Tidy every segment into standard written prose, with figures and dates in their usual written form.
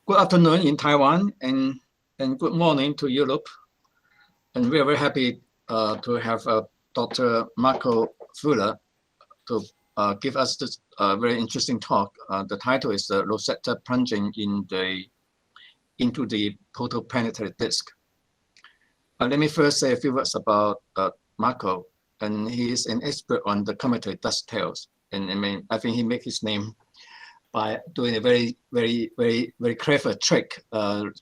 Good afternoon in Taiwan and good morning to Europe. And we are very happy to have Dr. Marco Fulle to give us this very interesting talk. The title is Rosetta plunging into the protoplanetary disk. Let me first say a few words about Marco, and he is an expert on the cometary dust tails. And I think he made his name by doing a very clever trick.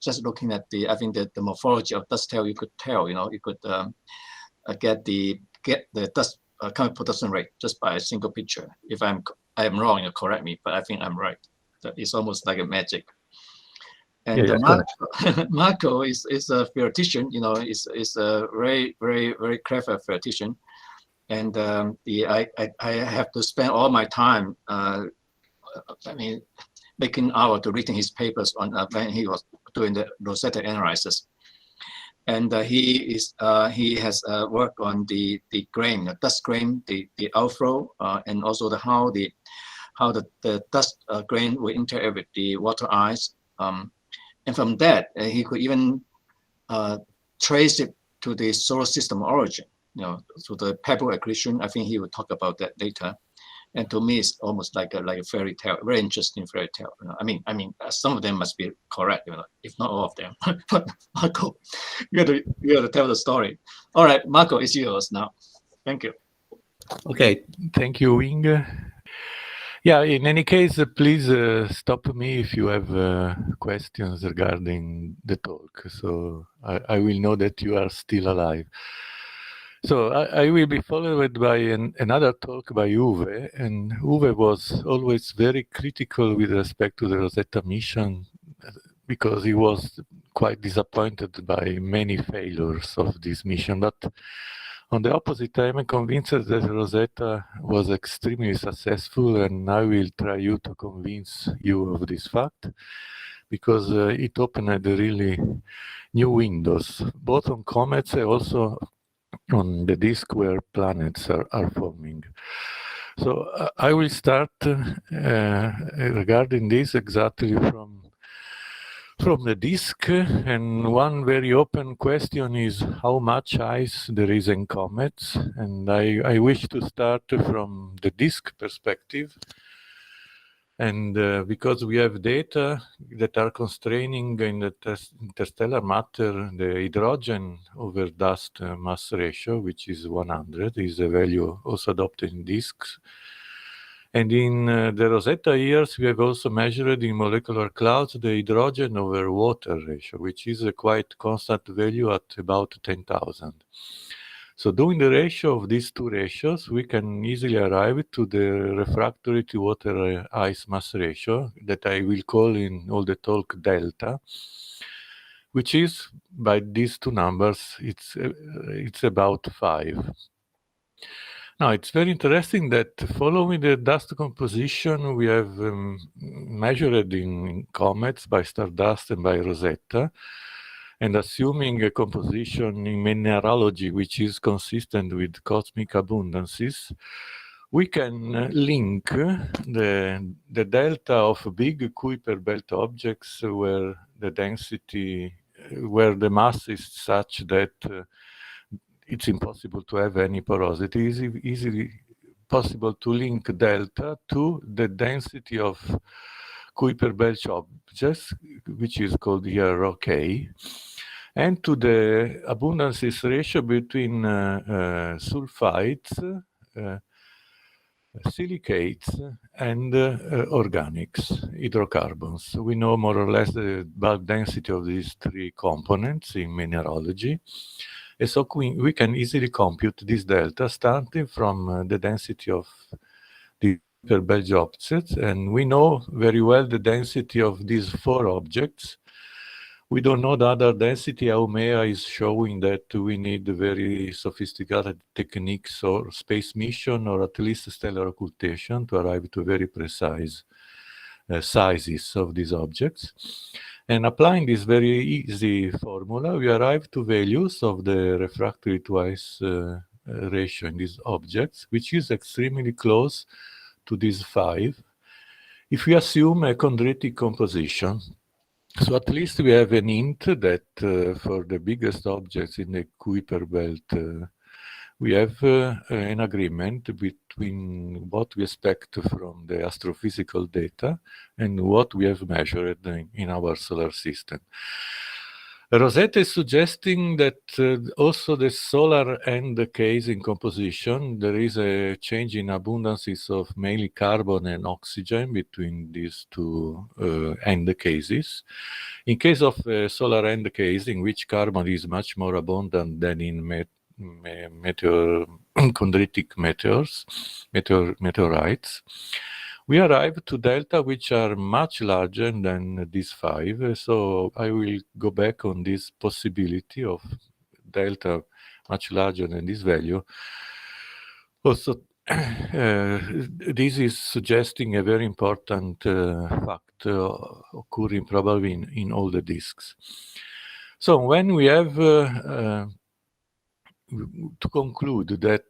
Just looking at the morphology of dust tail, you could tell, you could get the dust comet production rate just by a single picture. If I am wrong, you correct me, but I think I'm right. It's almost like a magic. And Marco is a theoretician, is a very clever theoretician. And I have to spend all my time making hours to reading his papers on when he was doing the Rosetta analysis, and he has worked on the grain, the dust grain, the outflow, and also how the dust grain will interact with the water ice, and from that he could even trace it to the solar system origin, to the Pebble accretion. I think he will talk about that later. And to me, it's almost like a fairy tale, very interesting fairy tale. I mean, some of them must be correct, if not all of them. But Marco, you got to tell the story. All right, Marco, it's yours now. Thank you. Okay, thank you, Wing. Yeah, in any case, please stop me if you have questions regarding the talk. So I will know that you are still alive. So I will be followed by another talk by Uwe, and Uwe was always very critical with respect to the Rosetta mission because he was quite disappointed by many failures of this mission. But on the opposite, I am convinced that Rosetta was extremely successful, and I will try to convince you of this fact because it opened really new windows, both on comets and also on the disk where planets are forming. So I will start regarding this exactly from the disk, and one very open question is how much ice there is in comets, and I wish to start from the disk perspective. And because we have data that are constraining in the interstellar matter, the hydrogen over dust mass ratio, which is 100, is a value also adopted in disks. And in the Rosetta years, we have also measured in molecular clouds the hydrogen over water ratio, which is a quite constant value at about 10,000. So doing the ratio of these two ratios, we can easily arrive to the refractory to water ice mass ratio that I will call in all the talk delta, which is, by these two numbers, it's about 5. Now, it's very interesting that following the dust composition we have measured in comets by stardust and by Rosetta, and assuming a composition in mineralogy which is consistent with cosmic abundances, we can link the delta of big Kuiper belt objects where the density, where the mass is such that it's impossible to have any porosity. It's easily possible to link delta to the density of Kuiper belt objects, which is called here rho K, and to the abundances ratio between sulfides, silicates, and organics, hydrocarbons. We know more or less the bulk density of these three components in mineralogy. And so we can easily compute this delta starting from the density of the Kuiper belt objects. And we know very well the density of these 4 objects. We don't know the other density. Aumea is showing that we need very sophisticated techniques or space mission or at least stellar occultation to arrive to very precise sizes of these objects. And applying this very easy formula, we arrive to values of the refractory to ice ratio in these objects, which is extremely close to this 5. If we assume a chondritic composition, So at least we have an hint that for the biggest objects in the Kuiper belt, we have an agreement between what we expect from the astrophysical data and what we have measured in our solar system. Rosetta is suggesting that also the solar end case in composition, there is a change in abundances of mainly carbon and oxygen between these two end cases. In case of solar end case, in which carbon is much more abundant than in chondritic meteorites, we arrive to delta which are much larger than these 5. So I will go back on this possibility of delta much larger than this value. Also, this is suggesting a very important fact occurring probably in all the disks. So when we have to conclude that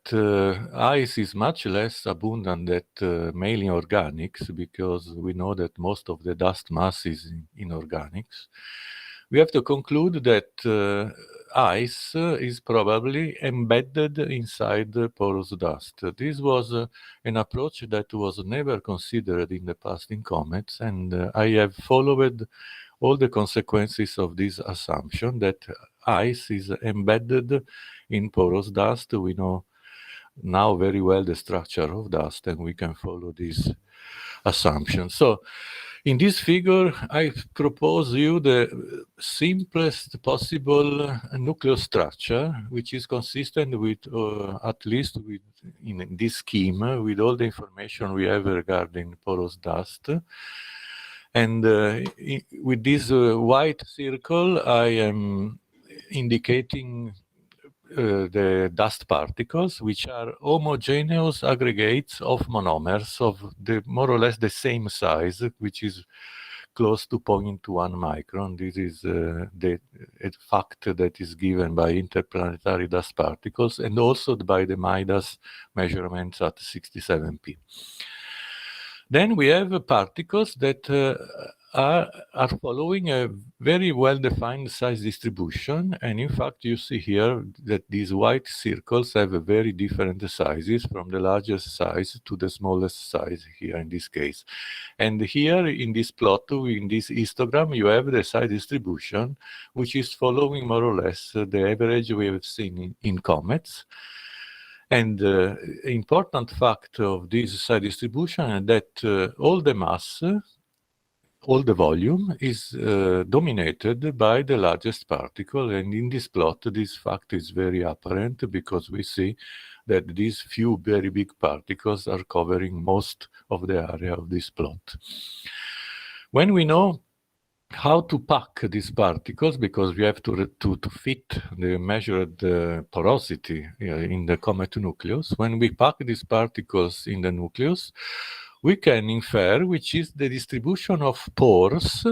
ice is much less abundant than mainly organics, because we know that most of the dust mass is in organics, we have to conclude that ice is probably embedded inside the porous dust. This was an approach that was never considered in the past in comets, and I have followed all the consequences of this assumption that ice is embedded in porous dust. We know now very well the structure of dust, and we can follow this assumption. So in this figure, I propose you the simplest possible nucleus structure, which is consistent with, at least with, in this scheme, with all the information we have regarding porous dust. And with this white circle, I am indicating the dust particles, which are homogeneous aggregates of monomers of the more or less the same size, which is close to 0.1 micron. This is a fact that is given by interplanetary dust particles and also by the MIDAS measurements at 67p. Then we have particles that are following a very well-defined size distribution. And in fact, you see here that these white circles have a very different sizes, from the largest size to the smallest size here in this case. And here in this plot, in this histogram, you have the size distribution, which is following more or less the average we have seen in comets. And important fact of this size distribution is that all the mass, all the volume is dominated by the largest particle. And in this plot, this fact is very apparent, because we see that these few very big particles are covering most of the area of this plot. When we know how to pack these particles, because we have to fit the measured porosity in the comet nucleus. When we pack these particles in the nucleus, we can infer which is the distribution of pores.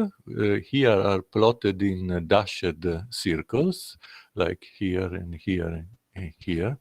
Here are plotted in dashed circles, like here and here and here.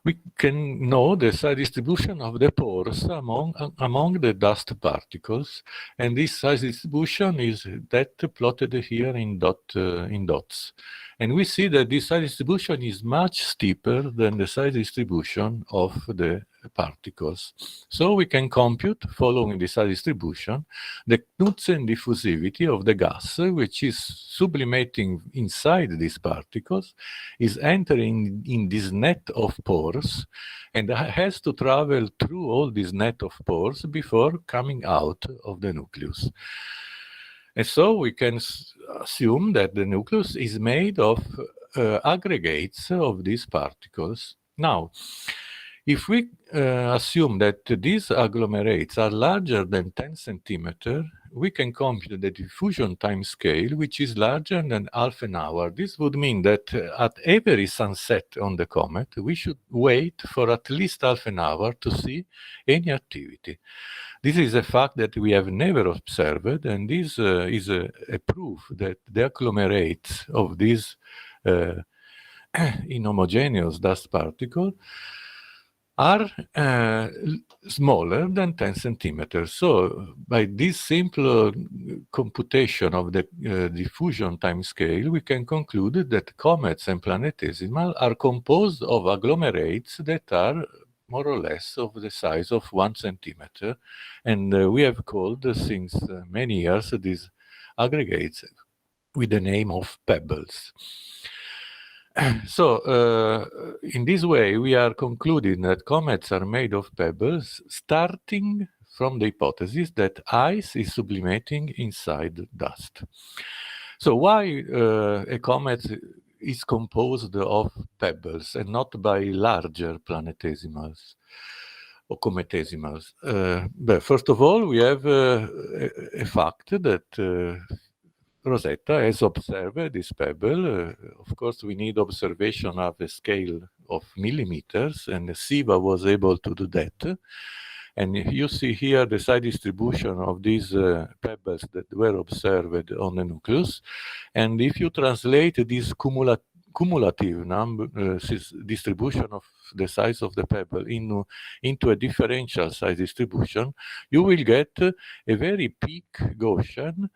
We can know the size distribution of the pores among the dust particles, and this size distribution is that plotted here in dots. And we see that this size distribution is much steeper than the size distribution of the particles. So we can compute, following the size distribution, the Knudsen diffusivity of the gas, which is sublimating inside these particles, is entering in this net of pores, and has to travel through all this net of pores before coming out of the nucleus. And so we can assume that the nucleus is made of aggregates of these particles. Now, if we assume that these agglomerates are larger than 10 centimeters, we can compute the diffusion time scale, which is larger than half an hour. This would mean that at every sunset on the comet, we should wait for at least half an hour to see any activity. This is a fact that we have never observed, and this is a proof that the agglomerates of these inhomogeneous dust particles are smaller than 10 centimeters. So by this simple computation of the diffusion time scale, we can conclude that comets and planetesimals are composed of agglomerates that are more or less of the size of 1 centimeter. And we have called, since many years, these aggregates with the name of pebbles. So, in this way, we are concluding that comets are made of pebbles, starting from the hypothesis that ice is sublimating inside dust. So, why a comet is composed of pebbles and not by larger planetesimals or cometesimals? But first of all, we have a fact that Rosetta has observed this pebble. Of course, we need observation of a scale of millimeters, and SIVA was able to do that. And you see here the size distribution of these pebbles that were observed on the nucleus. And if you translate this cumulative number distribution of the size of the pebble into a differential size distribution, you will get a very peak Gaussian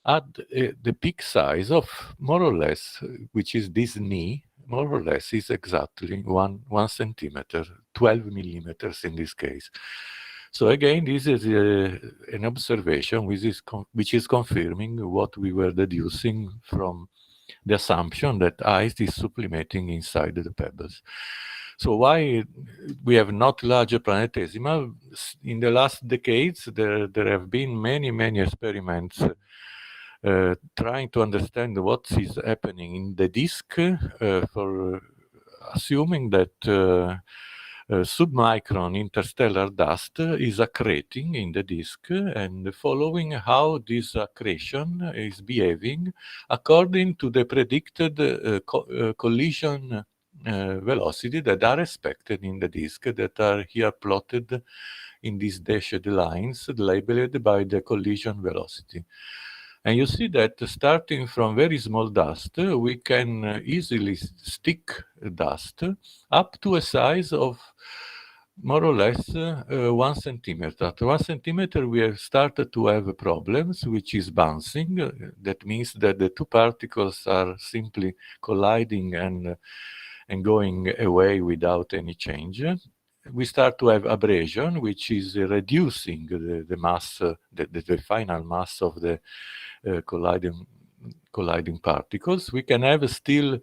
at the peak size of more or less, which is this knee, more or less is exactly one centimeter, 12 millimeters in this case. So again, this is an observation which is confirming what we were deducing from the assumption that ice is sublimating inside the pebbles. So why we have not larger planetesimal? In the last decades, there have been many experiments trying to understand what is happening in the disk for assuming that submicron interstellar dust is accreting in the disk and following how this accretion is behaving according to the predicted collision velocity that are expected in the disk that are here plotted in these dashed lines labeled by the collision velocity. And you see that starting from very small dust, we can easily stick dust up to a size of more or less 1 centimeter. At 1 centimeter, we have started to have problems, which is bouncing. That means that the two particles are simply colliding and going away without any change. We start to have abrasion, which is reducing the mass, the final mass of the colliding particles. We can have still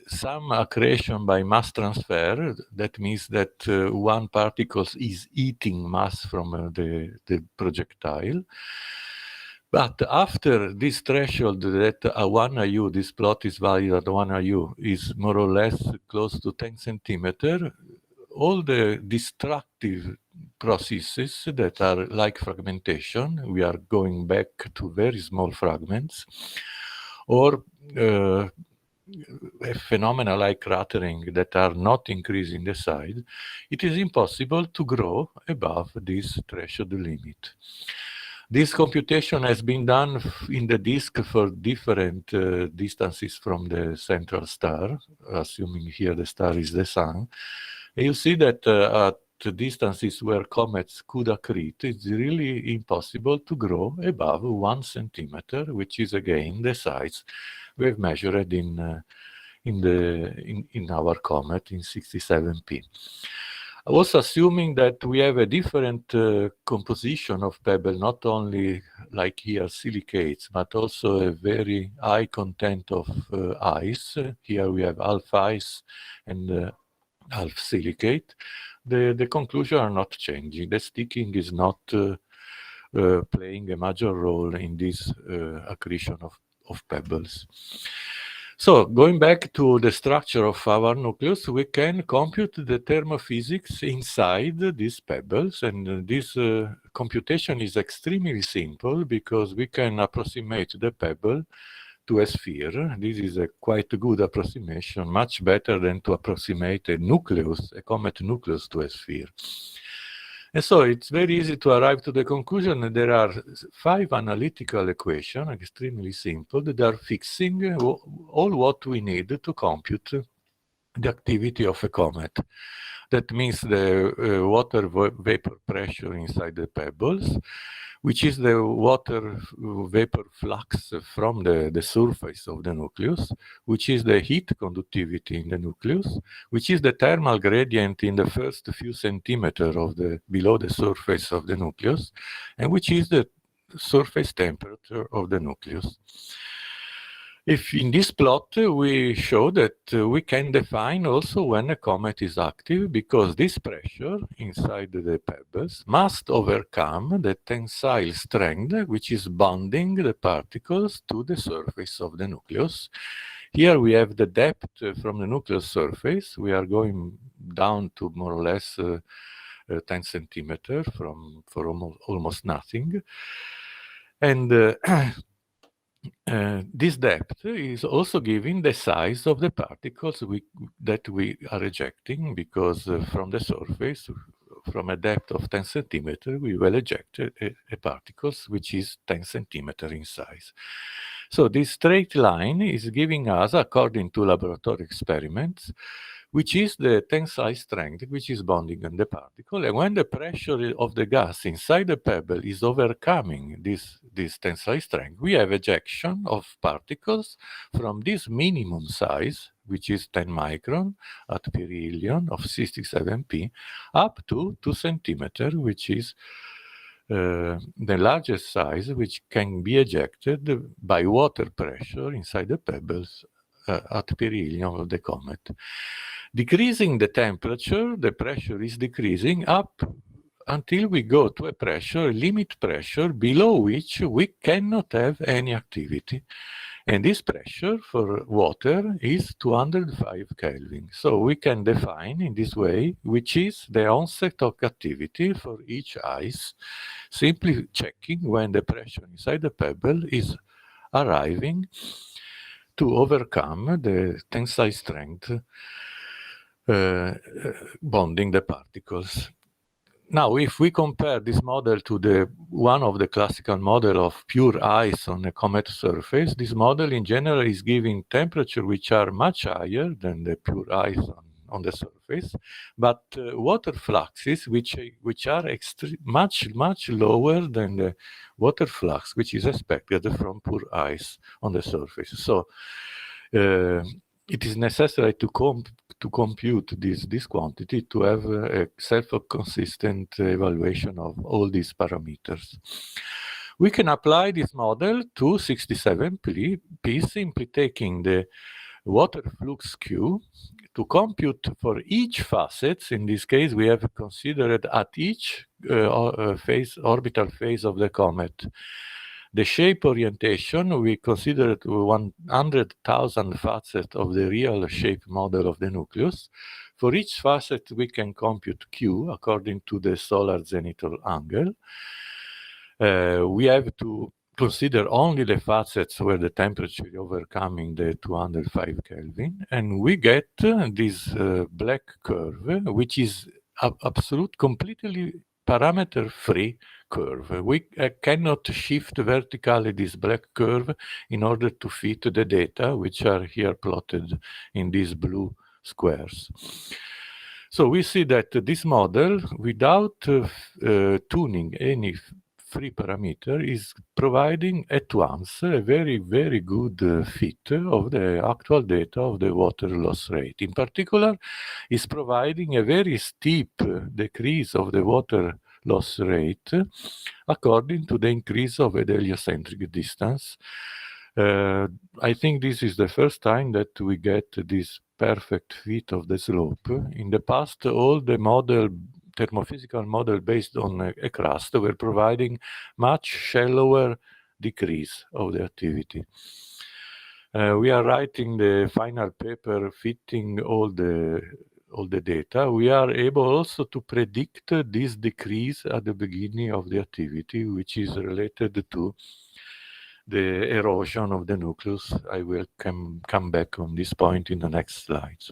some accretion by mass transfer. That means that one particle is eating mass from the projectile. But after this threshold that 1 IU, this plot is valid at 1 IU, is more or less close to 10 centimeter, all the destructive processes that are like fragmentation, we are going back to very small fragments, or a phenomena like cratering that are not increasing the size, it is impossible to grow above this threshold limit. This computation has been done in the disk for different distances from the central star, assuming here the star is the sun. And you see that at distances where comets could accrete, it's really impossible to grow above 1 centimeter, which is again the size we've measured in our comet in 67P. Also assuming that we have a different composition of pebble, not only like here silicates, but also a very high content of ice. Here we have half ice and half silicate. The conclusions are not changing. The sticking is not playing a major role in this accretion of pebbles. So going back to the structure of our nucleus, we can compute the thermophysics inside these pebbles. And this computation is extremely simple because we can approximate the pebble to a sphere. This is a quite good approximation, much better than to approximate a nucleus, a comet nucleus to a sphere. And so it's very easy to arrive to the conclusion that there are 5 analytical equations, extremely simple, that are fixing all what we need to compute the activity of a comet. That means the water vapor pressure inside the pebbles, which is the water vapor flux from the surface of the nucleus, which is the heat conductivity in the nucleus, which is the thermal gradient in the first few centimeters of below the surface of the nucleus, and which is the surface temperature of the nucleus. If in this plot we show that we can define also when a comet is active, because this pressure inside the pebbles must overcome the tensile strength which is bonding the particles to the surface of the nucleus. Here we have the depth from the nucleus surface. We are going down to more or less 10 centimeters for almost nothing. And this depth is also giving the size of the particles that we are ejecting, because from the surface, from a depth of 10 centimeters, we will eject a particles which is 10 centimeters in size. So this straight line is giving us, according to laboratory experiments, which is the tensile strength which is bonding on the particle. And when the pressure of the gas inside the pebble is overcoming this tensile strength, we have ejection of particles from this minimum size, which is 10 micron at perihelion of 67P, up to 2 centimeters, which is the largest size which can be ejected by water pressure inside the pebbles at perihelion of the comet. Decreasing the temperature, the pressure is decreasing up until we go to a pressure, limit pressure, below which we cannot have any activity. And this pressure for water is 205 Kelvin. So we can define in this way, which is the onset of activity for each ice, simply checking when the pressure inside the pebble is arriving to overcome the tensile strength bonding the particles. Now, if we compare this model to one of the classical model of pure ice on a comet surface, this model in general is giving temperature which are much higher than the pure ice on the surface, but water fluxes which are much lower than the water flux which is expected from pure ice on the surface. So it is necessary to compute this quantity to have a self-consistent evaluation of all these parameters. We can apply this model to 67P, simply taking the water flux Q to compute for each facet. In this case, we have considered at each orbital phase of the comet. The shape orientation, we considered 100,000 facets of the real shape model of the nucleus. For each facet, we can compute Q according to the solar zenithal angle. We have to consider only the facets where the temperature is overcoming the 205 Kelvin, and we get this black curve, which is completely parameter-free curve. We cannot shift vertically this black curve in order to fit the data, which are here plotted in these blue squares. So we see that this model, without tuning any free parameter, is providing at once a very, very good fit of the actual data of the water loss rate. In particular, is providing a very steep decrease of the water loss rate according to the increase of the heliocentric distance. I think this is the first time that we get this perfect fit of the slope. In the past, all the thermophysical model based on a crust were providing much shallower decrease of the activity. We are writing the final paper fitting all the data. We are able also to predict this decrease at the beginning of the activity, which is related to the erosion of the nucleus. I will come back on this point in the next slides.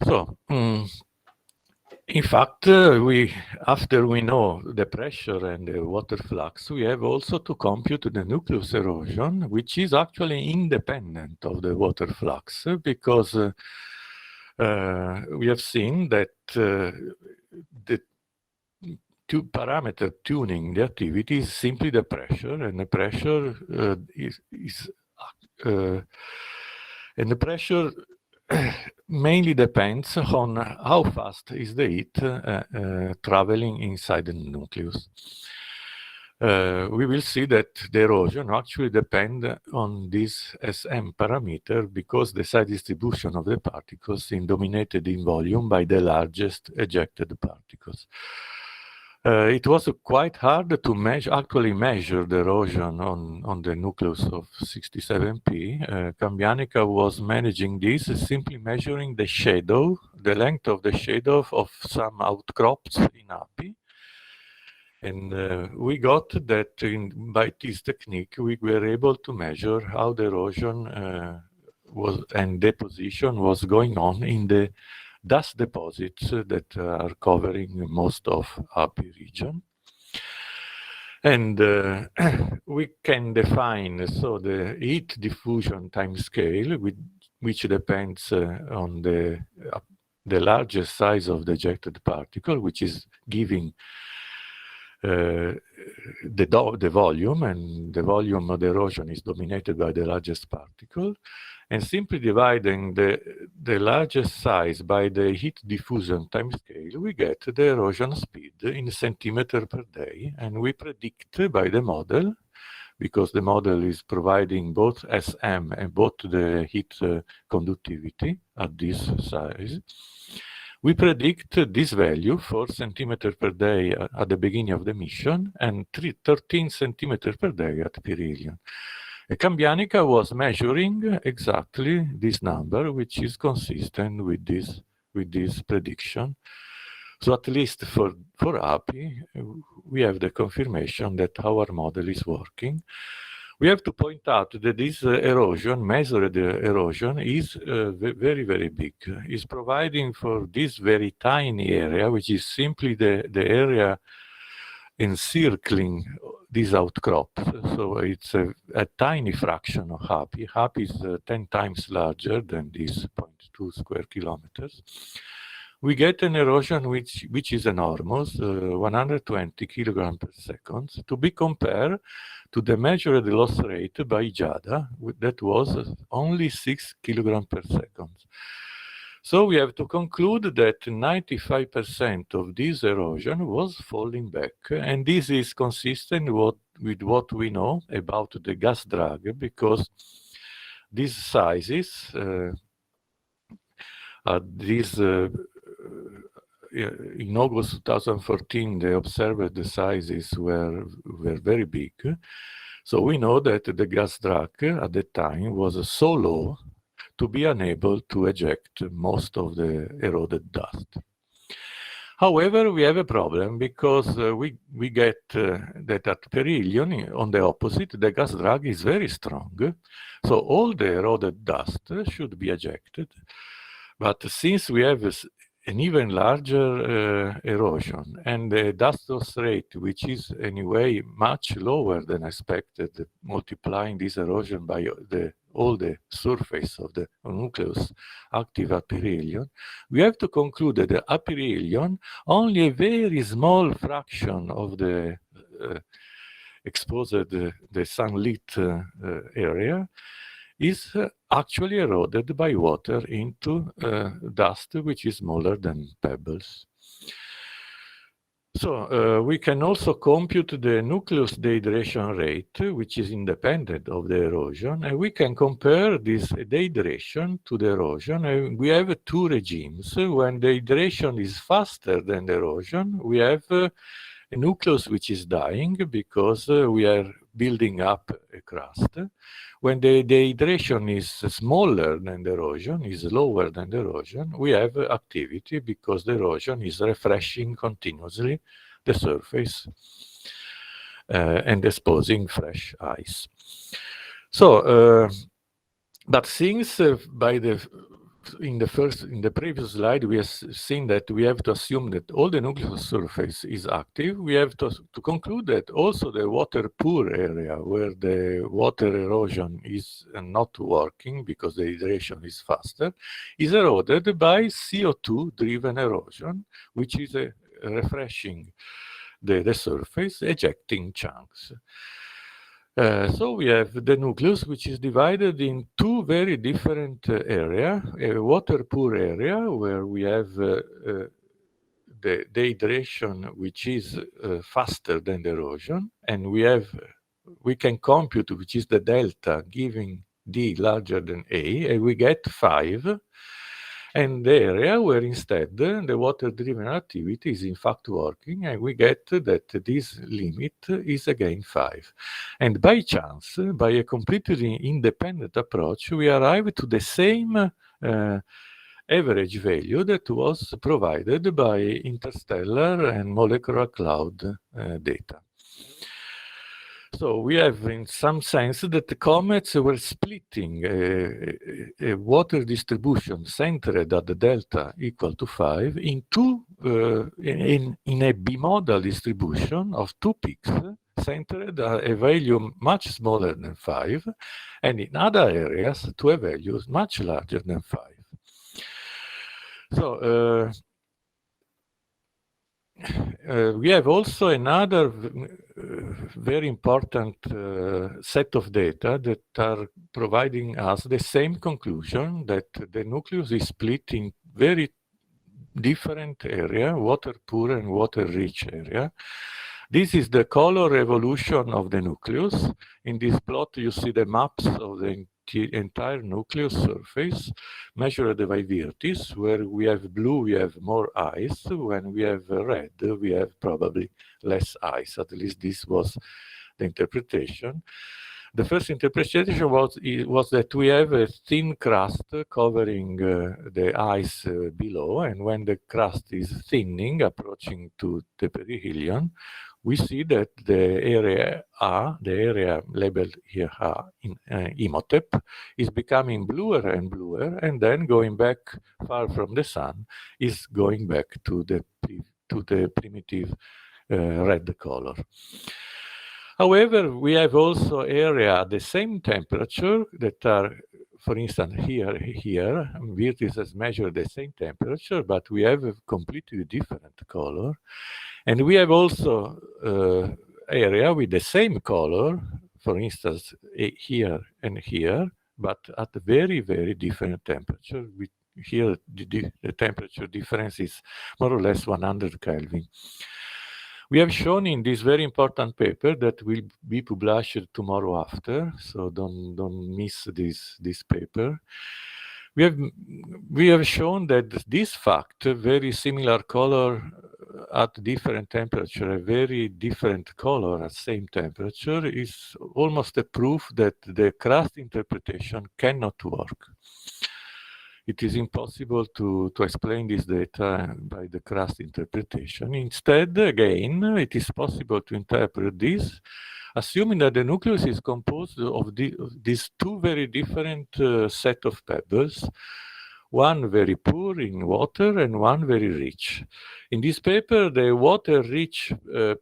So, in fact, after we know the pressure and the water flux, we have also to compute the nucleus erosion, which is actually independent of the water flux, because we have seen that the two-parameter tuning the activity is simply the pressure, and the pressure and the pressure mainly depends on how fast is the heat traveling inside the nucleus. We will see that the erosion actually depends on this SM parameter because the size distribution of the particles is dominated in volume by the largest ejected particles. It was quite hard to actually measure the erosion on the nucleus of 67P. Cambianica was managing this, simply measuring the shadow, the length of the shadow of some outcrops in API. And we got that by this technique, we were able to measure how the erosion and deposition was going on in the dust deposits that are covering most of API region. And we can define so the heat diffusion time scale, which depends on the largest size of the ejected particle, which is giving the volume, and the volume of the erosion is dominated by the largest particle. And simply dividing the largest size by the heat diffusion time scale, we get the erosion speed in centimeter per day. And we predict by the model, because the model is providing both SM and both the heat conductivity at this size. We predict this value 4 centimeters per day at the beginning of the mission and 13 centimeters per day at perihelion. Cambianica was measuring exactly this number, which is consistent with this prediction. So at least for API, we have the confirmation that our model is working. We have to point out that this erosion, measured erosion, is very, very big. It's providing for this very tiny area, which is simply the area encircling these outcrops. So it's a tiny fraction of HAPI. HAPI is 10 times larger than this 0.2 square kilometers. We get an erosion which is enormous, 120 kilograms per second, to be compared to the measured loss rate by JADA, that was only 6 kilograms per second. So we have to conclude that 95% of this erosion was falling back, and this is consistent with what we know about the gas drag, because these sizes, in August 2014, they observed the sizes were very big. So we know that the gas drag at the time was so low to be unable to eject most of the eroded dust. However, we have a problem because we get that at perihelion, on the opposite, the gas drag is very strong. So all the eroded dust should be ejected. But since we have an even larger erosion and the dust loss rate, which is anyway much lower than expected, multiplying this erosion by all the surface of the nucleus active at perihelion, we have to conclude that at perihelion, only a very small fraction of the exposed, the sunlit area is actually eroded by water into dust, which is smaller than pebbles. So we can also compute the nucleus dehydration rate, which is independent of the erosion, and we can compare this dehydration to the erosion. And we have two regimes. When the dehydration is faster than the erosion, we have a nucleus which is dying because we are building up a crust. When the dehydration is smaller than the erosion, is lower than the erosion, we have activity because the erosion is refreshing continuously the surface and exposing fresh ice. So, but since by the in the previous slide, we have seen that we have to assume that all the nucleus surface is active. We have to conclude that also the water poor area, where the water erosion is not working because the hydration is faster, is eroded by CO2-driven erosion, which is refreshing the surface, ejecting chunks. So we have the nucleus, which is divided in two very different areas. A water poor area, where we have the hydration, which is faster than the erosion, and we can compute, which is the delta, giving D larger than A, and we get 5. And the area where instead the water-driven activity is in fact working, and we get that this limit is again 5. And by chance, by a completely independent approach, we arrive to the same average value that was provided by interstellar and molecular cloud data. So we have, in some sense, that the comets were splitting a water distribution centered at the delta equal to 5 in a bimodal distribution of 2 peaks centered at a value much smaller than 5, and in other areas to a value much larger than 5. So we have also another very important set of data that are providing us the same conclusion, that the nucleus is split in very different area, water poor and water rich area. This is the color evolution of the nucleus. In this plot, you see the maps of the entire nucleus surface measured by Virtis. Where we have blue, we have more ice. When we have red, we have probably less ice. At least this was the interpretation. The first interpretation was that we have a thin crust covering the ice below, and when the crust is thinning, approaching to the perihelion, we see that the area A, the area labeled here A in Imhotep, is becoming bluer and bluer, and then going back far from the sun, is going back to the primitive red color. However, we have also area at the same temperature that are, for instance, here, Virtis has measured the same temperature, but we have a completely different color. And we have also area with the same color, for instance, here and here, but at a very, very different temperature. Here, the temperature difference is more or less 100 Kelvin. We have shown in this very important paper that will be published tomorrow after, so don't miss this paper. We have shown that this fact, very similar color at different temperature, a very different color at same temperature, is almost a proof that the crust interpretation cannot work. It is impossible to explain this data by the crust interpretation. Instead, again, it is possible to interpret this, assuming that the nucleus is composed of these two very different set of pebbles, one very poor in water and one very rich. In this paper, the water-rich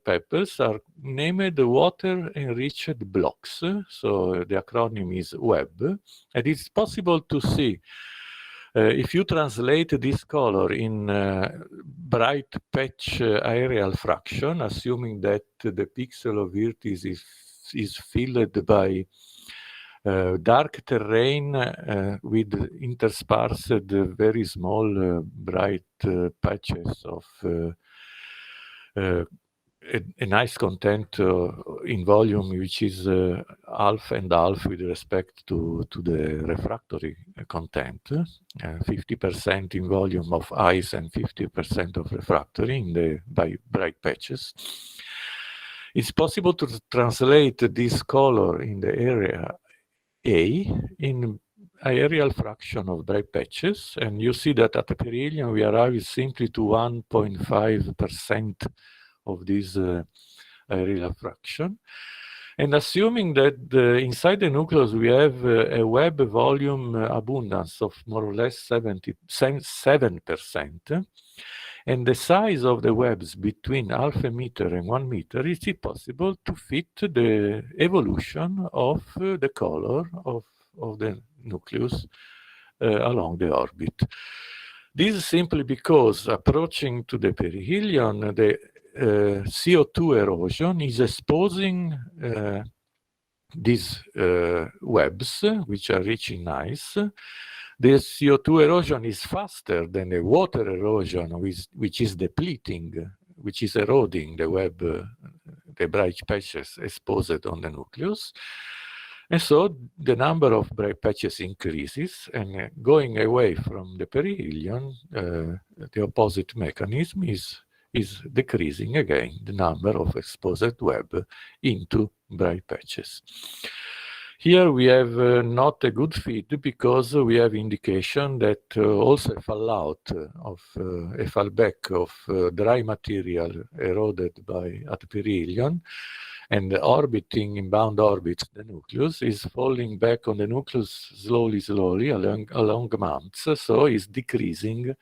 pebbles are named water-enriched blocks, so the acronym is WEB, and it's possible to see if you translate this color in bright patch aerial fraction, assuming that the pixel of Virtis is filled by dark terrain with interspersed very small bright patches of a nice content in volume, which is half and half with respect to the refractory content, 50% in volume of ice and 50% of refractory by bright patches. It's possible to translate this color in the area A in aerial fraction of bright patches, and you see that at the perihelion we arrive simply to 1.5% of this aerial fraction. And assuming that inside the nucleus we have a web volume abundance of more or less 7%, and the size of the webs between half a meter and 1 meter, is it possible to fit the evolution of the color of the nucleus along the orbit. This is simply because approaching to the perihelion, the CO2 erosion is exposing these webs, which are rich in ice. The CO2 erosion is faster than the water erosion, which is depleting, which is eroding the web, the bright patches exposed on the nucleus. And so the number of bright patches increases, and going away from the perihelion, the opposite mechanism is decreasing again the number of exposed web into bright patches. Here we have not a good fit because we have indication that also a fallout of a fallback of dry material eroded at the perihelion and orbiting in bound orbits the nucleus is falling back on the nucleus slowly along months, so is decreasing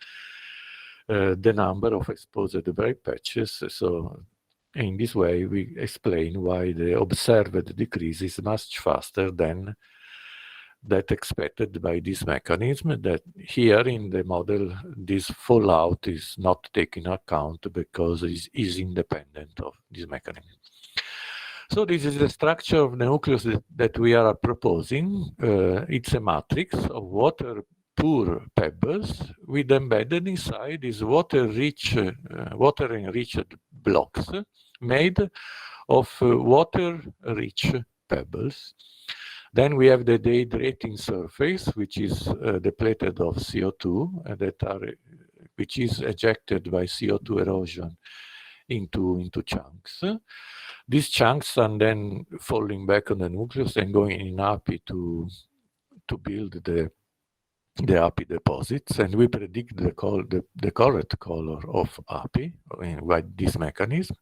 the number of exposed bright patches. So in this way, we explain why the observed decrease is much faster than that expected by this mechanism, that here in the model, this fallout is not taken into account because it is independent of this mechanism. So this is the structure of the nucleus that we are proposing. It's a matrix of water-poor pebbles with embedded inside these water-enriched blocks made of water-rich pebbles. Then we have the dehydrating surface, which is depleted of CO2, which is ejected by CO2 erosion into chunks. These chunks are then falling back on the nucleus and going in API to build the API deposits, and we predict the correct color of API by this mechanism.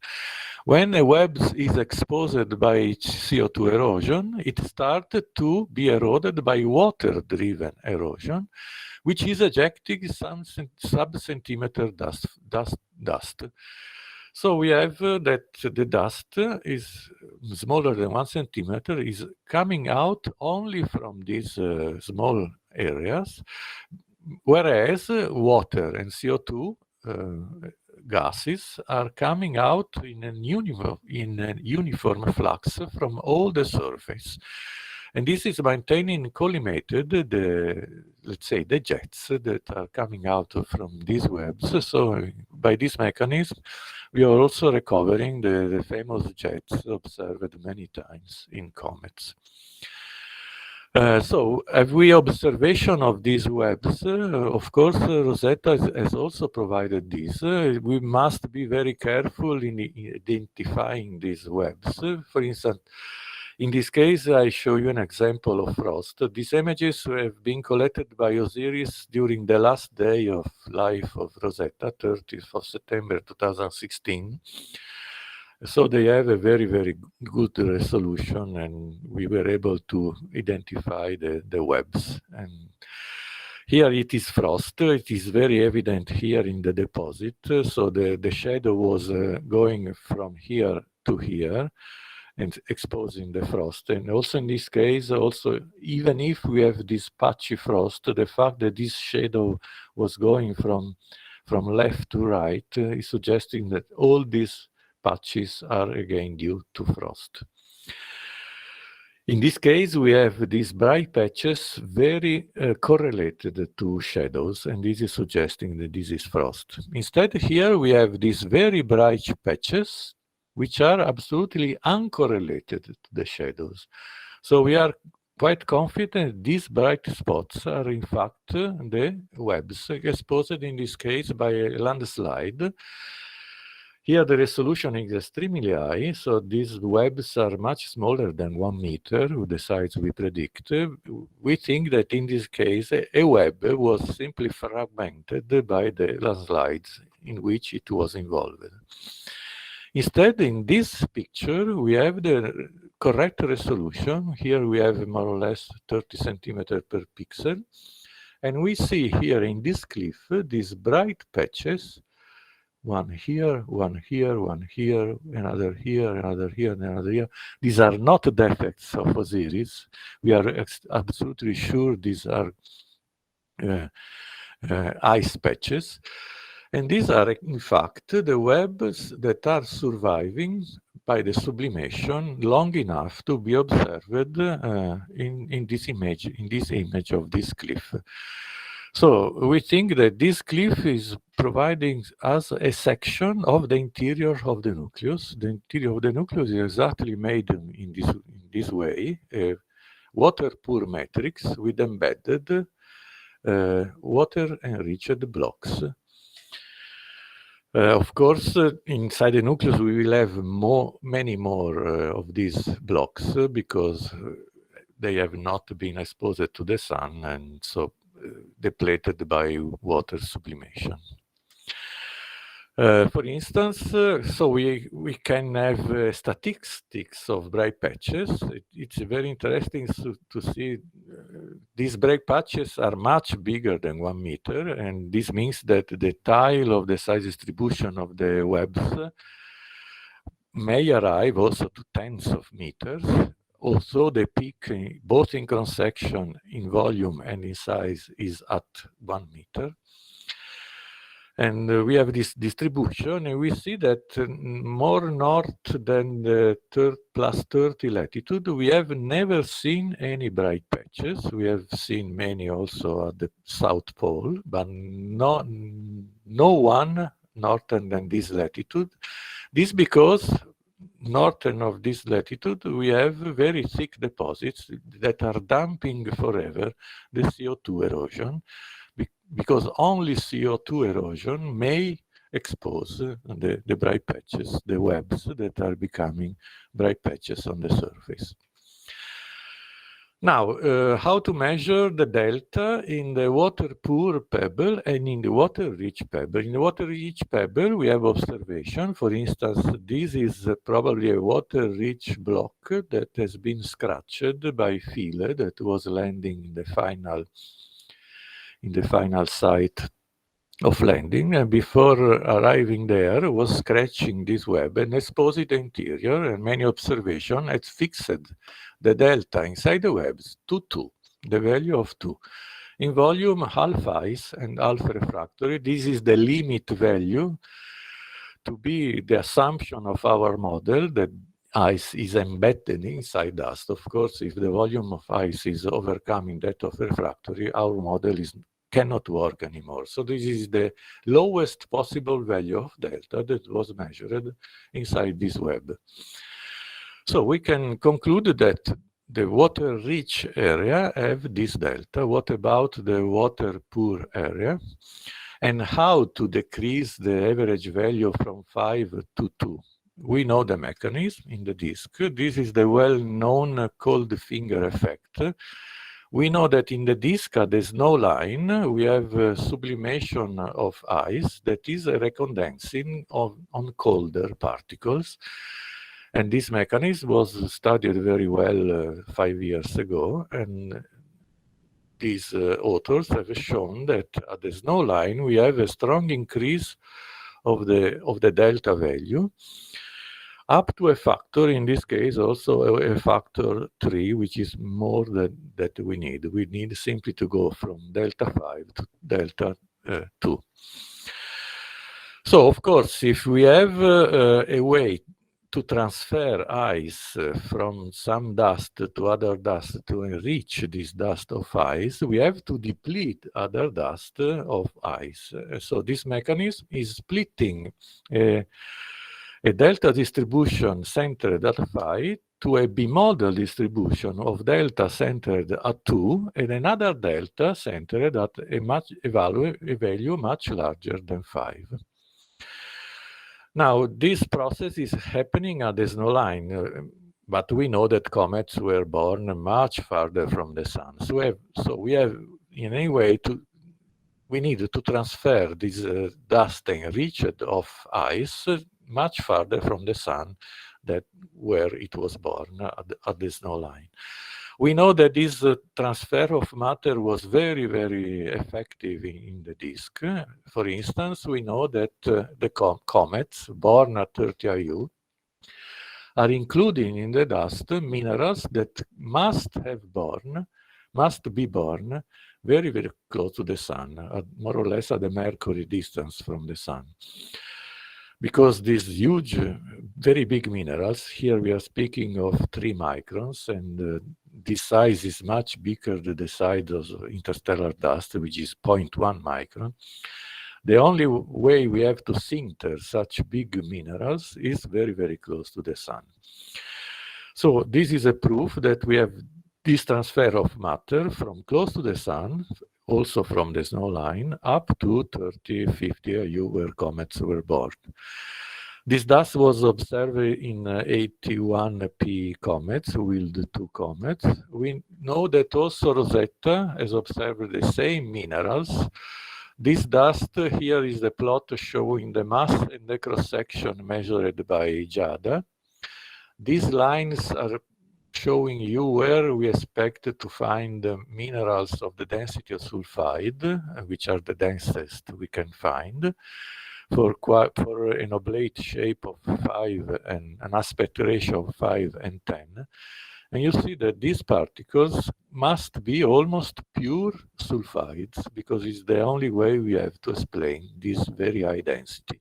When a web is exposed by CO2 erosion, it started to be eroded by water-driven erosion, which is ejecting some sub-centimeter dust. So we have that the dust is smaller than 1 centimeter, is coming out only from these small areas, whereas water and CO2 gases are coming out in a uniform flux from all the surface. And this is maintaining collimated let's say, the jets that are coming out from these webs. So by this mechanism, we are also recovering the famous jets observed many times in comets. So have we observation of these webs? Of course, Rosetta has also provided this. We must be very careful in identifying these webs. For instance, in this case, I show you an example of frost. These images have been collected by Osiris during the last day of life of Rosetta, 30th of September 2016. So they have a very, very good resolution, and we were able to identify the webs. And here it is frost. It is very evident here in the deposit. So the shadow was going from here to here and exposing the frost. And also in this case, also, even if we have this patchy frost, the fact that this shadow was going from left to right is suggesting that all these patches are again due to frost. In this case, we have these bright patches very correlated to shadows, and this is suggesting that this is frost. Instead, here we have these very bright patches, which are absolutely uncorrelated to the shadows. So we are quite confident these bright spots are in fact the webs exposed in this case by a landslide. Here the resolution is extremely high, so these webs are much smaller than 1 meter with the size we predict. We think that in this case a web was simply fragmented by the landslides in which it was involved. Instead, in this picture, we have the correct resolution. Here we have more or less 30 centimeters per pixel. And we see here in this cliff, these bright patches, one here, one here, one here, another here, another here, another here. These are not defects of Osiris. We are absolutely sure these are ice patches. And these are, in fact, the webs that are surviving by the sublimation long enough to be observed in this image of this cliff. So we think that this cliff is providing us a section of the interior of the nucleus. The interior of the nucleus is exactly made in this way, a water-poor matrix with embedded water-enriched blocks. Of course, inside the nucleus, we will have many more of these blocks because they have not been exposed to the sun and so depleted by water sublimation. For instance, so we can have statistics of bright patches. It's very interesting to see these bright patches are much bigger than 1 meter, and this means that the tile of the size distribution of the webs may arrive also to tens of meters. Also, the peak, both in cross-section, in volume, and in size, is at 1 meter. And we have this distribution, and we see that more north than the plus 30 latitude, we have never seen any bright patches. We have seen many also at the South Pole, but no one northern than this latitude. This because northern of this latitude, we have very thick deposits that are damping forever the CO2 erosion, because only CO2 erosion may expose the bright patches, the webs that are becoming bright patches on the surface. Now, how to measure the delta in the water-poor pebble and in the water-rich pebble? In the water-rich pebble, we have observation. For instance, this is probably a water-rich block that has been scratched by Fulle that was landing in the final site of landing, and before arriving there was scratching this web and exposing the interior, and many observations had fixed the delta inside the webs to 2, the value of 2. In volume, half ice and half refractory. This is the limit value to be the assumption of our model that ice is embedded inside dust. Of course, if the volume of ice is overcoming that of refractory, our model cannot work anymore. So this is the lowest possible value of delta that was measured inside this web. So we can conclude that the water-rich area have this delta. What about the water-poor area? And how to decrease the average value from 5 to 2? We know the mechanism in the disk. This is the well-known cold finger effect. We know that in the disk at the snow line, we have sublimation of ice that is recondensing on colder particles. And this mechanism was studied very well 5 years ago. And these authors have shown that at the snow line, we have a strong increase of the delta value, up to a factor, in this case also a factor 3, which is more than that we need. We need simply to go from delta 5 to delta 2. So, of course, if we have a way to transfer ice from some dust to other dust to enrich this dust of ice, we have to deplete other dust of ice. So this mechanism is splitting a delta distribution centered at phi to a bimodal distribution of delta centered at 2 and another delta centered at a value much larger than 5. Now, this process is happening at the snow line, but we know that comets were born much farther from the sun. So we have, in any way, we need to transfer this dust enriched of ice much farther from the sun that where it was born at the snow line. We know that this transfer of matter was very, very effective in the disk. For instance, we know that the comets born at 30 IU are including in the dust minerals that must be born very, very close to the sun, more or less at the Mercury distance from the sun. Because these huge, very big minerals, here we are speaking of 3 microns, and this size is much bigger than the size of interstellar dust, which is 0.1 micron. The only way we have to sinter such big minerals is very, very close to the sun. So this is a proof that we have this transfer of matter from close to the sun, also from the snow line, up to 30, 50 IU where comets were born. This thus was observed in 81P comets, Wild 2 comets. We know that also Rosetta has observed the same minerals. This dust here is the plot showing the mass and the cross-section measured by JADA. These lines are showing you where we expect to find the minerals of the density of sulfide, which are the densest we can find, for an oblate shape of 5 and an aspect ratio of 5 and 10. And you see that these particles must be almost pure sulfides, because it's the only way we have to explain this very high density.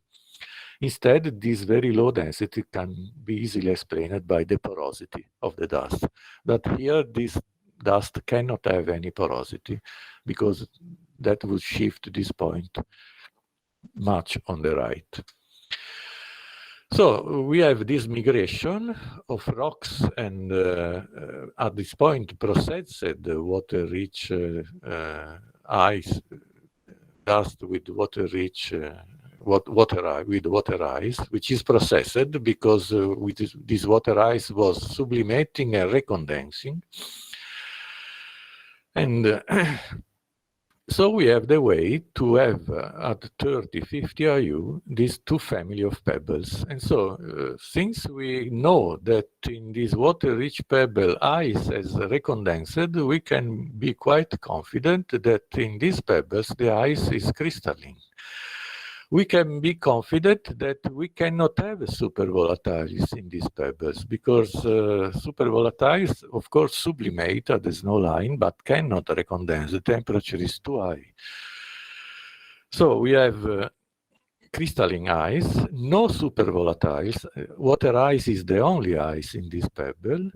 Instead, this very low density can be easily explained by the porosity of the dust. But here, this dust cannot have any porosity, because that would shift this point much on the right. So we have this migration of rocks and at this point processed water-rich ice, dust with water-rich with water ice, which is processed because with this water ice was sublimating and recondensing. And so we have the way to have at 30, 50 IU these 2 family of pebbles. And so since we know that in this water-rich pebble ice has recondensed, we can be quite confident that in these pebbles the ice is crystalline. We can be confident that we cannot have supervolatiles in these pebbles, because supervolatiles, of course, sublimate at the snow line, but cannot recondense. The temperature is too high. So we have crystalline ice, no supervolatiles. Water ice is the only ice in this pebble.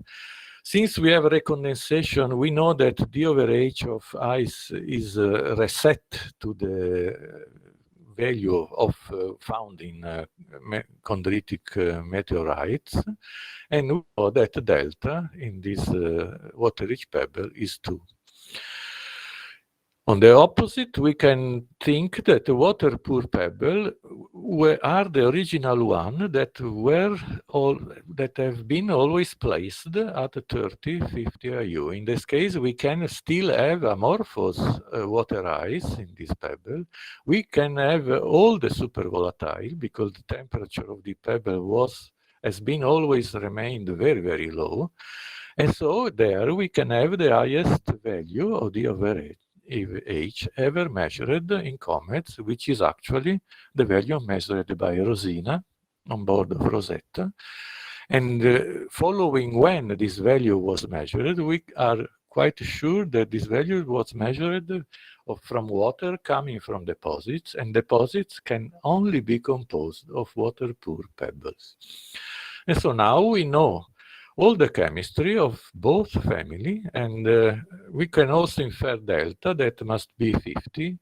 Since we have recondensation, we know that d over h of ice is reset to the value of found in chondritic meteorites, and we know that delta in this water-rich pebble is 2. On the opposite, we can think that the water-poor pebble are the original one that have been always placed at 30, 50 IU. In this case, we can still have amorphous water ice in this pebble. We can have all the supervolatile, because the temperature of the pebble has been always remained very, very low. And so there we can have the highest value of the over H ever measured in comets, which is actually the value measured by Rosina on board of Rosetta. And following when this value was measured, we are quite sure that this value was measured from water coming from deposits, and deposits can only be composed of water-poor pebbles. And so now we know all the chemistry of both family, and we can also infer delta that must be 50.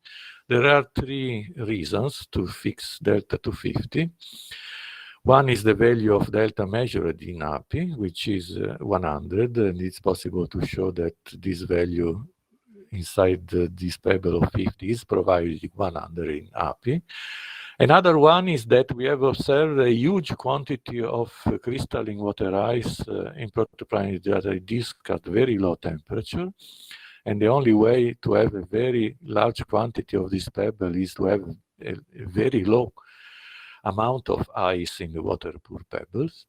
There are 3 reasons to fix delta to 50. One is the value of delta measured in API, which is 100, and it's possible to show that this value inside this pebble of 50 is provided 100 in API. Another one is that we have observed a huge quantity of crystalline water ice in protoplanetary disk at very low temperature. And the only way to have a very large quantity of this pebble is to have a very low amount of ice in the water-poor pebbles.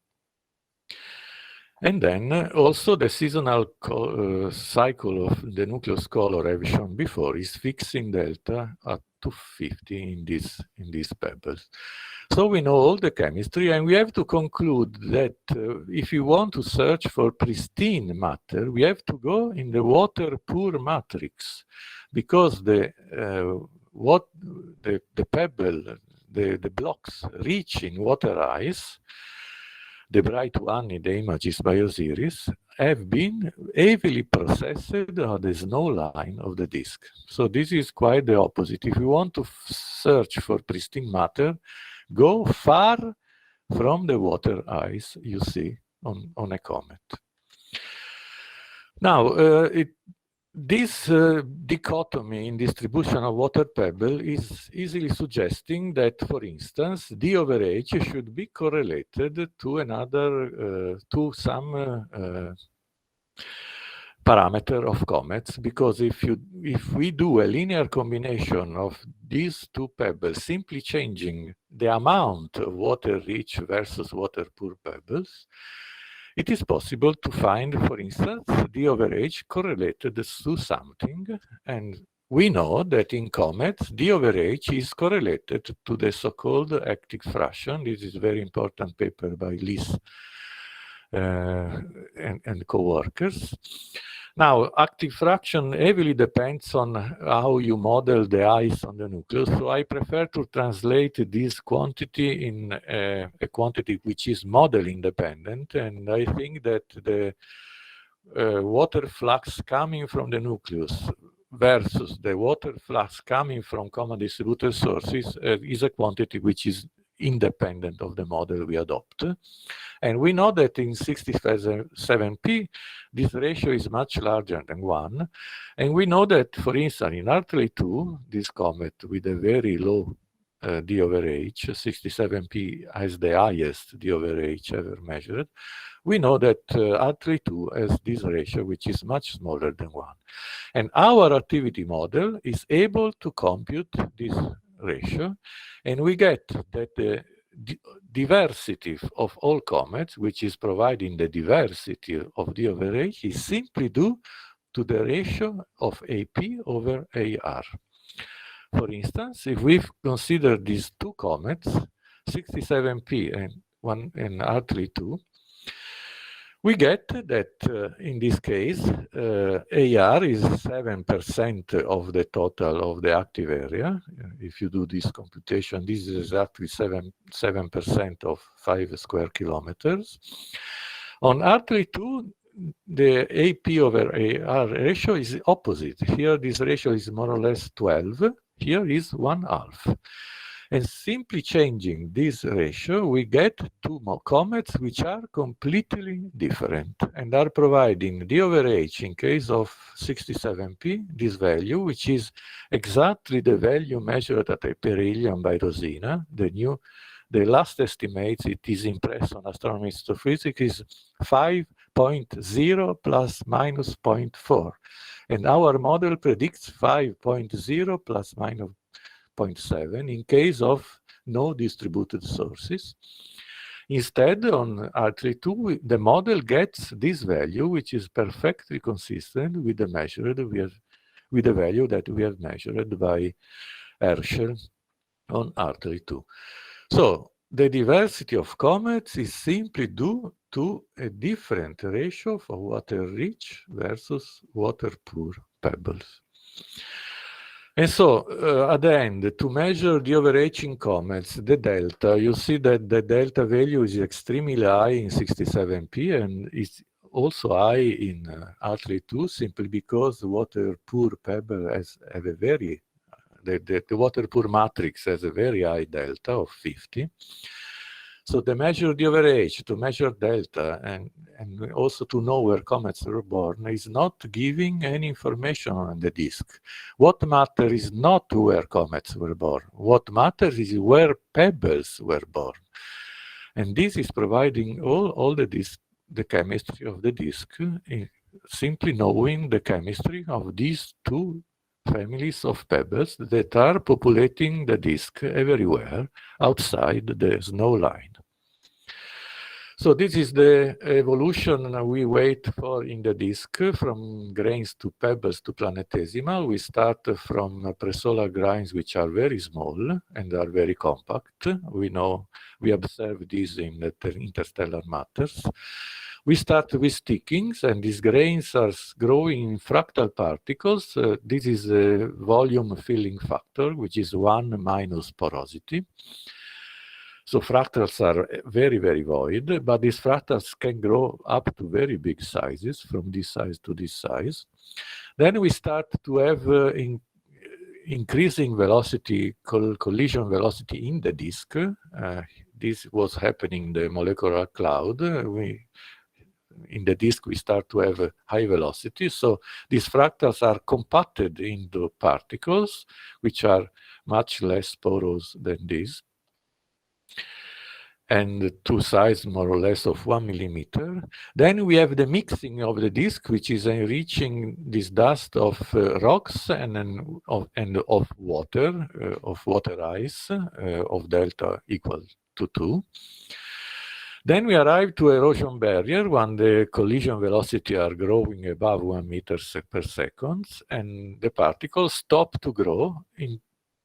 And then also the seasonal cycle of the nucleus color I've shown before is fixing delta at 250 in these pebbles. So we know all the chemistry, and we have to conclude that if you want to search for pristine matter, we have to go in the water-poor matrix, because the pebble, the blocks rich in water ice, the bright one in the images by Osiris, have been heavily processed on the snow line of the disk. So this is quite the opposite. If you want to search for pristine matter, go far from the water ice you see on a comet. Now, this dichotomy in distribution of water pebble is easily suggesting that, for instance, D over H should be correlated to another, to some parameter of comets, because if we do a linear combination of these two pebbles, simply changing the amount of water-rich versus water-poor pebbles, it is possible to find, for instance, D over H correlated to something. And we know that in comets, D over H is correlated to the so-called active fraction. This is a very important paper by Liz and co-workers. Now, active fraction heavily depends on how you model the ice on the nucleus. So I prefer to translate this quantity in a quantity which is model independent. And I think that the water flux coming from the nucleus versus the water flux coming from common distributed sources is a quantity which is independent of the model we adopt. And we know that in 67P, this ratio is much larger than 1. And we know that, for instance, in Hartley-2, this comet with a very low D over H, 67P has the highest D over H ever measured. We know that Hartley-2 has this ratio, which is much smaller than 1. And our activity model is able to compute this ratio, and we get that the diversity of all comets, which is providing the diversity of D over H, is simply due to the ratio of AP over AR. For instance, if we consider these two comets, 67P and Hartley-2, we get that in this case, AR is 7% of the total of the active area. If you do this computation, this is exactly 7% of 5 square kilometers. On Hartley-2, the AP over AR ratio is opposite. Here, this ratio is more or less 12. Here is 1/2. And simply changing this ratio, we get two more comets which are completely different and are providing D over H in case of 67P, this value, which is exactly the value measured at perihelion by Rosina. The last estimates it is impressed on astronomy astrophysics is 5.0 plus minus 0.4. And our model predicts 5.0 plus minus 0.7 in case of no distributed sources. Instead, on Hartley-2, the model gets this value, which is perfectly consistent with the value that we have measured by Herschel on Hartley-2. So the diversity of comets is simply due to a different ratio for water-rich versus water-poor pebbles. And so, at the end, to measure the overarching comets, the delta, you see that the delta value is extremely high in 67P and is also high in Hartley-2, simply because water-poor pebble have a very, the water-poor matrix has a very high delta of 50. So to measure the overage, to measure delta, and also to know where comets were born is not giving any information on the disk. What matters is not where comets were born. What matters is where pebbles were born. And this is providing all the chemistry of the disk, simply knowing the chemistry of these two families of pebbles that are populating the disk everywhere outside the snow line. So this is the evolution we wait for in the disk, from grains to pebbles to planetesimal. We start from presolar grains, which are very small and are very compact. We observe this in the interstellar matters. We start with stickings, and these grains are growing in fractal particles. This is a volume filling factor, which is 1 minus porosity. So fractals are very, very void, but these fractals can grow up to very big sizes, from this size to this size. Then we start to have increasing velocity, collision velocity in the disk. This was happening in the molecular cloud. In the disk, we start to have a high velocity. So these fractals are compacted into particles, which are much less porous than this, and to size more or less of 1 millimeter. Then we have the mixing of the disk, which is enriching this dust of rocks and of water ice of delta equal to 2. Then we arrive to erosion barrier when the collision velocity are growing above 1 meter per second, and the particles stop to grow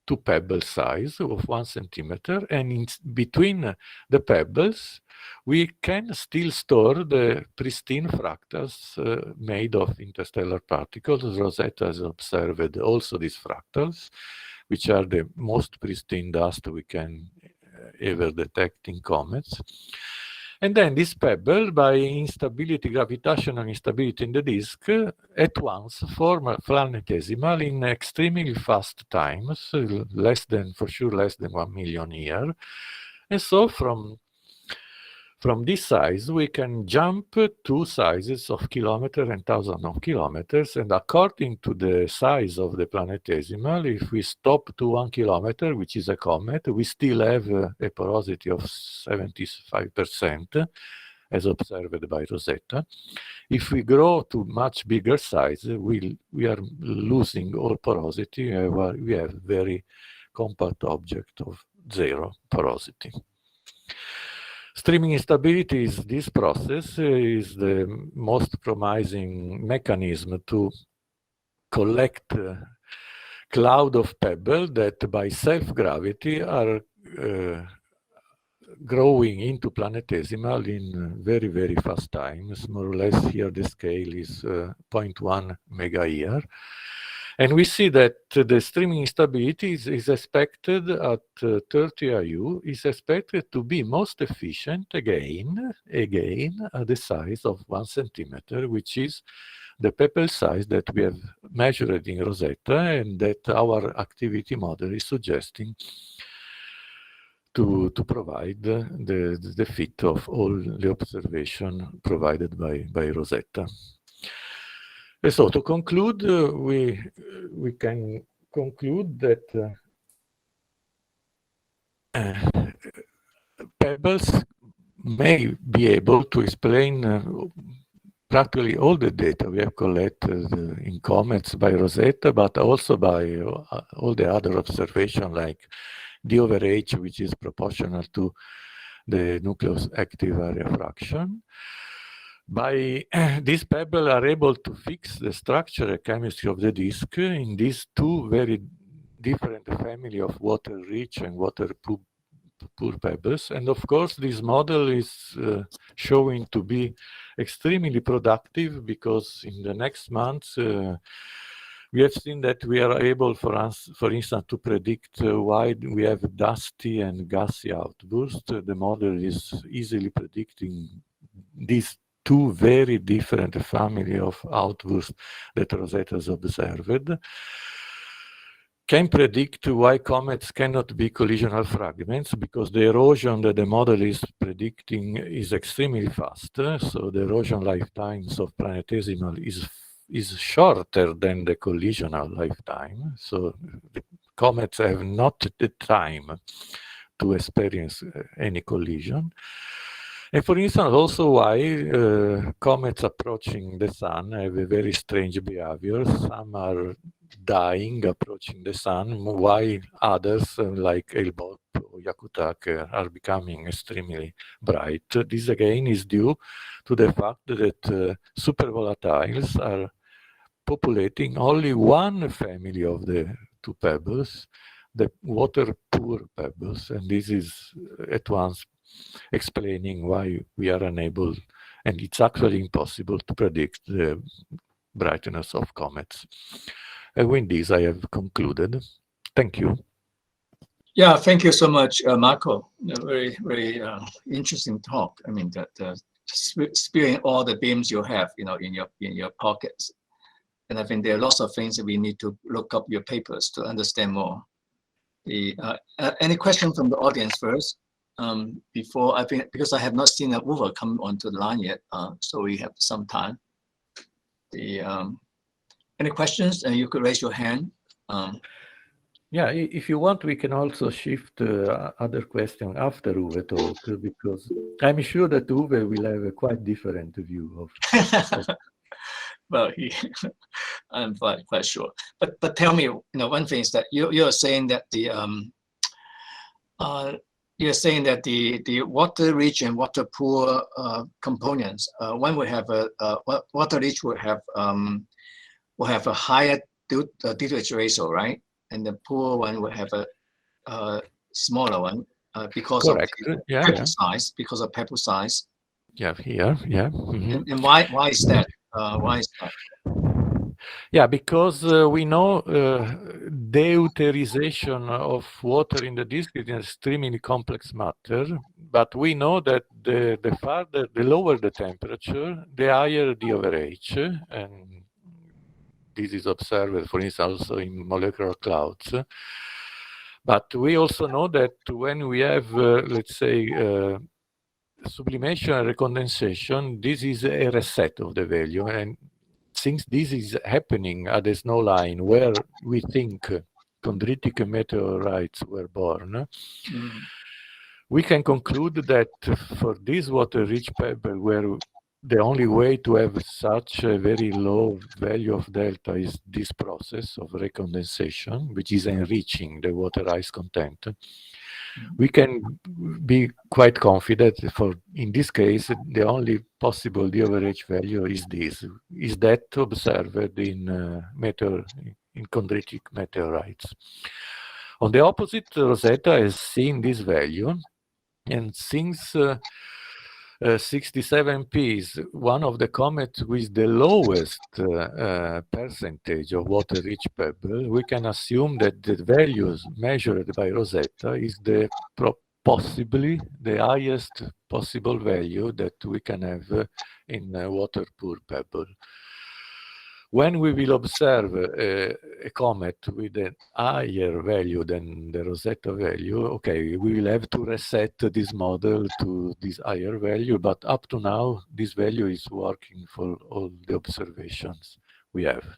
to pebble size of 1 centimeter, and in between the pebbles we can still store the pristine fractals made of interstellar particles. Rosetta has observed also these fractals, which are the most pristine dust we can ever detect in comets. And then this pebble, by instability, gravitational instability in the disk, at once form a planetesimal in extremely fast times, less than 1 million years. And so from this size, we can jump 2 sizes of kilometers and thousands of kilometers. And according to the size of the planetesimal, if we stop to 1 kilometer, which is a comet, we still have a porosity of 75%, as observed by Rosetta. If we grow to much bigger size, we are losing all porosity. We have very compact object of 0 porosity. Streaming instability is this process, is the most promising mechanism to collect cloud of pebbles that by self-gravity are growing into planetesimal in very, very fast times. More or less here the scale is 0.1 mega-year. And we see that the streaming instability is expected at 30 IU, is expected to be most efficient again at the size of 1 centimeter, which is the pebble size that we have measured in Rosetta and that our activity model is suggesting to provide the fit of all the observation provided by Rosetta. And so to conclude, we can conclude that pebbles may be able to explain practically all the data we have collected in comets by Rosetta, but also by all the other observations like d over h, which is proportional to the nucleus active area fraction. By these pebbles are able to fix the structure and chemistry of the disk in these 2 very different family of water-rich and water-poor pebbles. And of course, this model is showing to be extremely productive, because in the next months, we have seen that we are able, for instance, to predict why we have dusty and gassy outbursts. The model is easily predicting these 2 very different family of outbursts that Rosetta has observed. Can predict why comets cannot be collisional fragments, because the erosion that the model is predicting is extremely fast. So the erosion lifetimes of planetesimal is shorter than the collisional lifetime. So the comets have not the time to experience any collision. And for instance, also why comets approaching the sun have a very strange behavior. Some are dying approaching the sun, while others, like Hale-Bopp or Hyakutake are becoming extremely bright. This again is due to the fact that supervolatiles are populating only one family of the two pebbles, the water-poor pebbles, and this is at once explaining why we are unable, and it's actually impossible to predict the brightness of comets. And with this, I have concluded. Thank you. Yeah, thank you so much, Marco. Very, very interesting talk. I mean, that spewing all the beams you have, in your pockets. And I think there are lots of things that we need to look up your papers to understand more. Any question from the audience first? Before I think, because I have not seen Uwe come onto the line yet, so we have some time. Any questions? And you could raise your hand. Yeah, if you want, we can also shift other question after Uwe talk, because I'm sure that Uwe will have a quite different view of. Well, I'm quite sure. But tell me, one thing is that you're saying that the water-rich and water-poor components, one will have water-rich will have a higher Dehydration ratio, right? And the poor one will have a smaller one because Correct. of pebble size. Because of pebble size. Yeah, here, yeah. Mm-hmm. And why is that? Why is that? Yeah, because we know deuterization of water in the disk is an extremely complex matter, but we know that the lower the temperature, the higher the average, and this is observed, for instance, also in molecular clouds. But we also know that when we have, let's say, sublimation and recondensation, this is a reset of the value. And since this is happening at the snow line where we think chondritic meteorites were born, we can conclude that for this water-rich pebble, where the only way to have such a very low value of delta is this process of recondensation, which is enriching the water ice content, we can be quite confident for, in this case, the only possible the average value is that observed in chondritic meteorites. On the opposite, Rosetta has seen this value, and since 67P is one of the comets with the lowest percentage of water-rich pebble, we can assume that the values measured by Rosetta is possibly the highest possible value that we can have in water-poor pebble. When we will observe a comet with a higher value than the Rosetta value, okay, we will have to reset this model to this higher value, but up to now, this value is working for all the observations we have.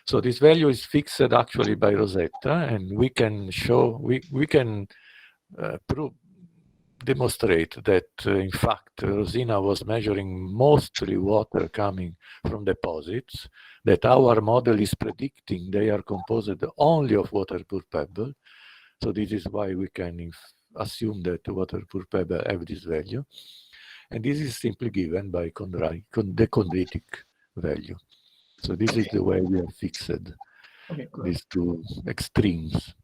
So this value is fixed actually by Rosetta, and we can show, we can demonstrate that in fact Rosina was measuring mostly water coming from deposits, that our model is predicting they are composed only of water-poor pebble. So this is why we can assume that water-poor pebble have this value. And this is simply given by the chondritic value. So this is the way we have fixed these two extremes.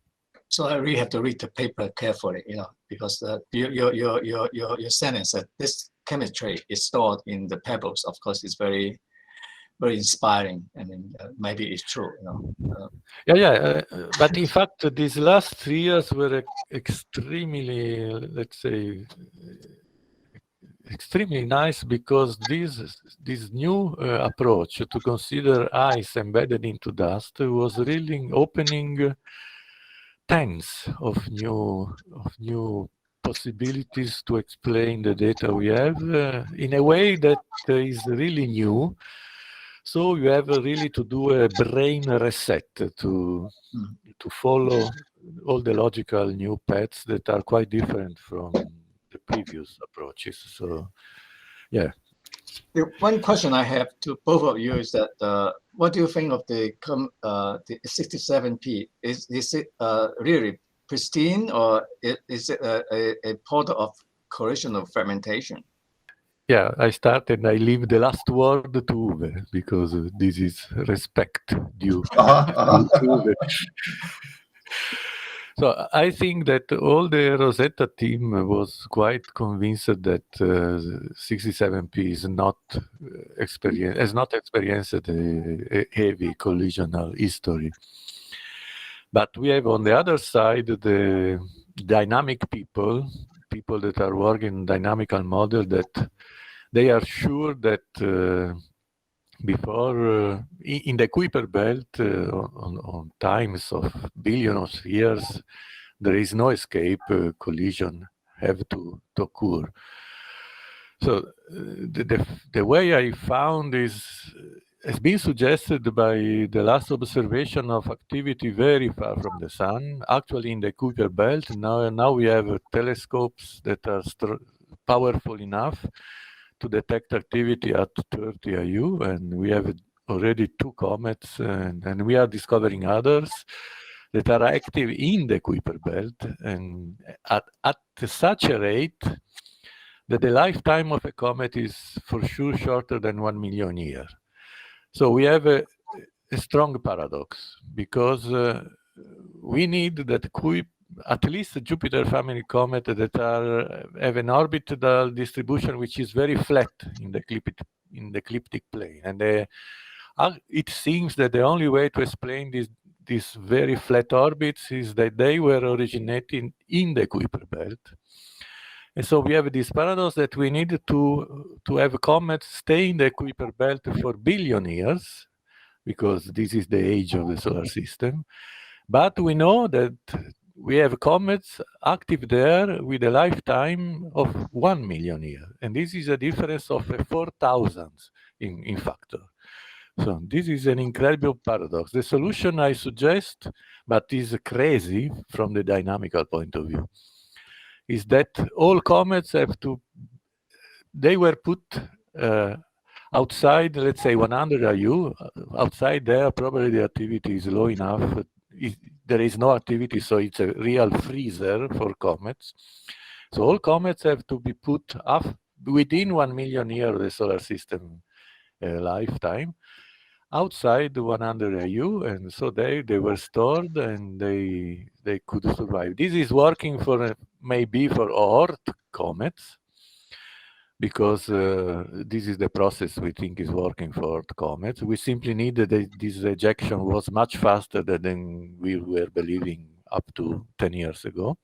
So I really have to read the paper carefully, because your sentence that this chemistry is stored in the pebbles, of course, is very, very inspiring. I mean, maybe it's true, But in fact, these last 3 years were extremely, let's say, extremely nice, because this new approach to consider ice embedded into dust was really opening tens of new possibilities to explain the data we have in a way that is really new. So you have really to do a brain reset to follow all the logical new paths that are quite different from the previous approaches. So, yeah. The one question I have to both of you is that what do you think of the 67P? Is it really pristine, or is it a product of collisional fragmentation? Yeah, I leave the last word to Uwe, because this is respect due to Uwe. So I think that all the Rosetta team was quite convinced that 67P is not has not experienced a heavy collisional history. But we have on the other side the dynamic people that are working dynamical model, that they are sure that before in the Kuiper belt on times of billions of years, there is no escape. Collision have to occur. So the way I found has been suggested by the last observation of activity very far from the sun, actually in the Kuiper belt. Now we have telescopes that are powerful enough to detect activity at 30 IU, and we have already 2 comets, and we are discovering others that are active in the Kuiper belt, and at such a rate that the lifetime of a comet is for sure shorter than 1 million years. So we have a strong paradox, because we need that at least the Jupiter family comet that have an orbital distribution which is very flat in the ecliptic plane, and it seems that the only way to explain these very flat orbits is that they were originating in the Kuiper belt. And so we have this paradox that we need to have comets stay in the Kuiper belt for billion years, because this is the age of the solar system. But we know that we have comets active there with a lifetime of 1 million years. And this is a difference of 4,000 in factor. So this is an incredible paradox. The solution I suggest, but is crazy from the dynamical point of view, is that all comets they were put outside, let's say 100 IU. Outside there, probably the activity is low enough. There is no activity, so it's a real freezer for comets. So all comets have to be put up within 1 million years of the solar system lifetime, outside 100 IU, and so they were stored and they could survive. This is working for maybe for Oort comets, because this is the process we think is working for comets. We simply need that this ejection was much faster than we were believing up to 10 years ago.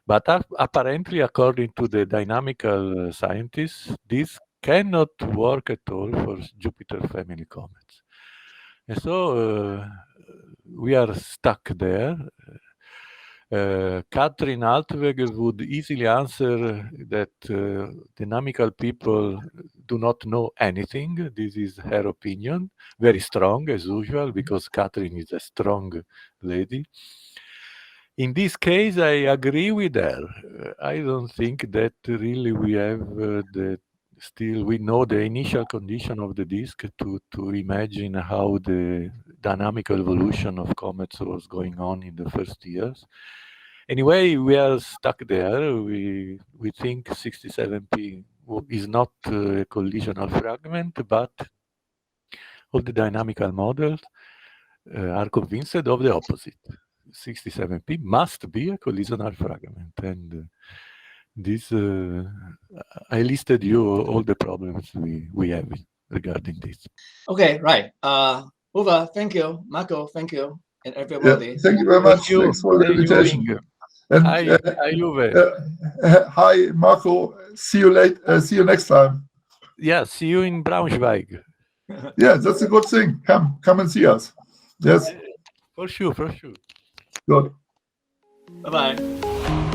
But apparently, according to the dynamical scientists, this cannot work at all for Jupiter family comets. And so we are stuck there. Katrin Altweg would easily answer that dynamical people do not know anything. This is her opinion, very strong as usual, because Katrin is a strong lady. In this case, I agree with her. I don't think that really we have we know the initial condition of the disk to imagine how the dynamical evolution of comets was going on in the first years. Anyway, we are stuck there. We think 67P is not a collisional fragment, but all the dynamical models are convinced of the opposite. 67P must be a collisional fragment, and this I listed you all the problems we have regarding this. Okay, right. Uwe, thank you. Marco, thank you, and everybody. Yeah, thank you very much. Thanks for the invitation. And hi, Uwe. Hi, Marco. See you next time. Yeah, see you in Braunschweig. Yeah, that's a good thing. Come and see us. Yes. For sure. Good. Bye-bye.